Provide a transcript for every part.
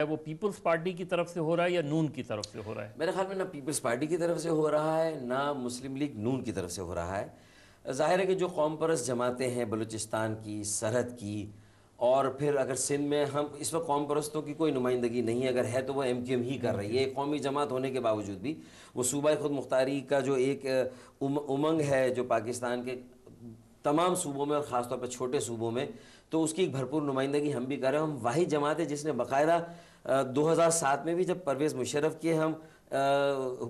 وہ Peoples party کی طرف سے ہو رہا ہے یا نون کی طرف سے ہو رہا ہے؟ میرے خیال میں نہ پیپلز پارٹی کی طرف سے ہو رہا ہے نہ مسلم لیگ نون کی طرف سے ہو رہا ہے۔ ظاہر ہے کہ جو قوم پرست جماعتیں ہیں بلوچستان کی، سرحد کی، اور پھر اگر سندھ میں ہم اس وقت قوم پرستوں کی کوئی نمائندگی نہیں ہے، اگر ہے تو وہ ایم کیو ایم ہی کر رہی ہے۔ ایک قومی جماعت ہونے کے باوجود بھی وہ صوبہ خود مختاری کا جو ایک امنگ ہے جو پاکستان کے تمام صوبوں میں اور خاص طور پر چھوٹے صوبوں میں، تو اس کی ایک بھرپور نمائندگی ہم بھی کر رہے ہیں۔ ہم واحد جماعت ہے جس نے باقاعدہ 2007 میں بھی جب پرویز مشرف کے ہم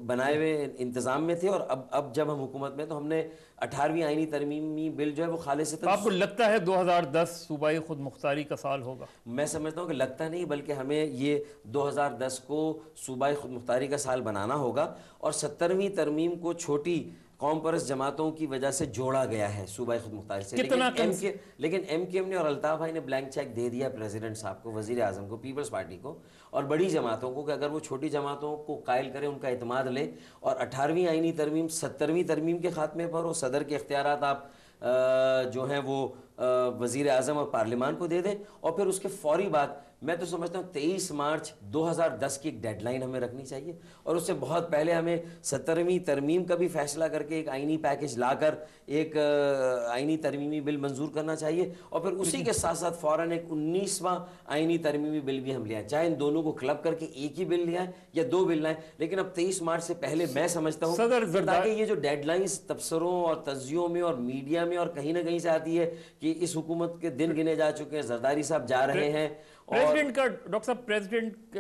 بنائے ہوئے انتظام میں تھے، اور اب جب ہم حکومت میں تو ہم نے 18ویں آئینی ترمیمی بل جو ہے وہ خالصتاً، آپ کو لگتا ہے 2010 صوبائی خود مختاری کا سال ہوگا؟ میں سمجھتا ہوں کہ لگتا نہیں بلکہ ہمیں یہ 2010 کو صوبائی خود مختاری کا سال بنانا ہوگا، اور 70ویں ترمیم کو چھوٹی قوم پرست جماعتوں کی وجہ سے جوڑا گیا ہے صوبائی خود مختاری سے۔ لیکن ایم کیو ایم نے اور الطاف بھائی نے بلینک چیک دے دیا پریزیڈنٹ صاحب کو، وزیر اعظم کو، پیپلز پارٹی کو اور بڑی جماعتوں کو، کہ اگر وہ چھوٹی جماعتوں کو قائل کریں، ان کا اعتماد لیں، اور 18ویں آئینی ترمیم 70ویں ترمیم کے خاتمے پر ہو، صدر کے اختیارات آپ جو ہیں وہ وزیر اعظم اور پارلیمان کو دے دیں، اور پھر اس کے فوری بعد میں تو سمجھتا ہوں 23 مارچ 2010 کی ایک ڈیڈ لائن ہمیں رکھنی چاہیے، اور اس سے بہت پہلے ہمیں 70ویں ترمیم کا بھی فیصلہ کر کے ایک آئینی پیکج لا کر ایک آئینی ترمیمی بل منظور کرنا چاہیے، اور پھر اسی کے ساتھ ساتھ فوراً ایک 19واں آئینی ترمیمی بل بھی ہم لے آئیں، چاہے ان دونوں کو کلب کر کے ایک ہی بل لے آئیں یا دو بل لائیں، لیکن اب 23 مارچ سے پہلے میں سمجھتا ہوں تاکہ یہ جو ڈیڈ لائنز تبصروں اور تجزیوں میں اور میڈیا میں اور کہیں نہ کہیں سے آتی ہے کہ اس حکومت کے دن گنے جا چکے ہیں، زرداری صاحب جا رہے ہیں، پریزیڈنٹ کا ڈاکٹر صاحب پریزیڈنٹ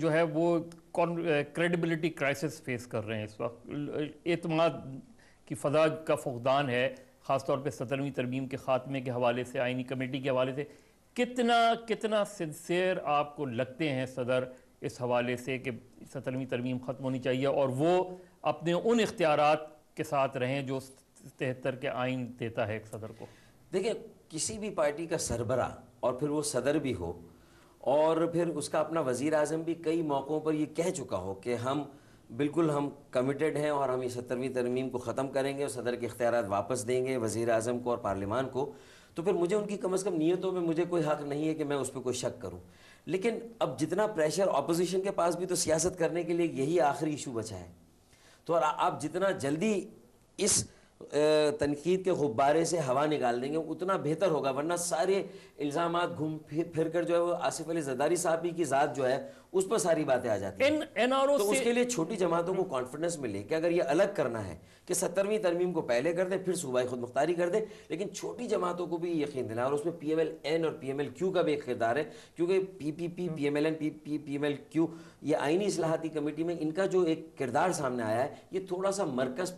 جو ہے وہ کریڈیبلٹی کرائسس فیس کر رہے ہیں اس وقت، اعتماد کی فضا کا فقدان ہے، خاص طور پہ 70ویں ترمیم کے خاتمے کے حوالے سے، آئینی کمیٹی کے حوالے سے۔ کتنا سنسیئر آپ کو لگتے ہیں صدر اس حوالے سے کہ 70ویں ترمیم ختم ہونی چاہیے اور وہ اپنے ان اختیارات کے ساتھ رہیں جو 73 کے آئین دیتا ہے ایک صدر کو؟ دیکھیں، کسی بھی پارٹی کا سربراہ اور پھر وہ صدر بھی ہو اور پھر اس کا اپنا وزیر اعظم بھی کئی موقعوں پر یہ کہہ چکا ہو کہ ہم کمیٹڈ ہیں اور ہم یہ 70ویں ترمیم کو ختم کریں گے اور صدر کے اختیارات واپس دیں گے وزیر اعظم کو اور پارلیمان کو، تو پھر مجھے ان کی کم از کم نیتوں میں مجھے کوئی حق نہیں ہے کہ میں اس پہ کوئی شک کروں۔ لیکن اب جتنا پریشر اپوزیشن کے پاس بھی تو سیاست کرنے کے لیے یہی آخری ایشو بچا ہے، تو آپ جتنا جلدی اس تنقید کے غبارے سے ہوا نکال دیں گے اتنا بہتر ہوگا، ورنہ سارے الزامات گھوم پھر کر جو ہے وہ آصف علی زرداری صاحب کی ذات جو ہے اس پر ساری باتیں آ جاتی ہیں۔ تو اس کے لیے چھوٹی جماعتوں کو کانفیڈنس ملے کہ اگر یہ الگ کرنا ہے کہ 70ویں ترمیم کو پہلے کر دیں پھر صوبائی خود مختاری کر دیں، لیکن چھوٹی جماعتوں کو بھی یقین دلائیں، اور اس میں پی ایم ایل این اور پی ایم ایل کیو کا بھی ایک کردار ہے، کیونکہ P P P, P M L N, P M L Q, یہ آئینی اصلاحاتی کمیٹی میں ان کا جو ایک کردار سامنے آیا ہے یہ تھوڑا سا مرکز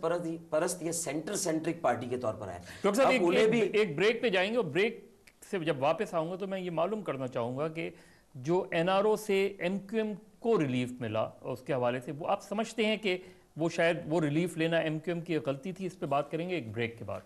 پرست یا سینٹرک پارٹی کے طور پر ہے۔ ڈاکٹر صاحب ایک بریک پہ جائیں گے، اور بریک سے جب واپس آؤں گا تو میں یہ معلوم کرنا چاہوں گا کہ جو این آر او سے ایم کیو ایم کو ریلیف ملا اس کے حوالے سے، وہ آپ سمجھتے ہیں کہ وہ شاید وہ ریلیف لینا ایم کیو ایم کی غلطی تھی؟ اس پہ بات کریں گے ایک بریک کے بعد۔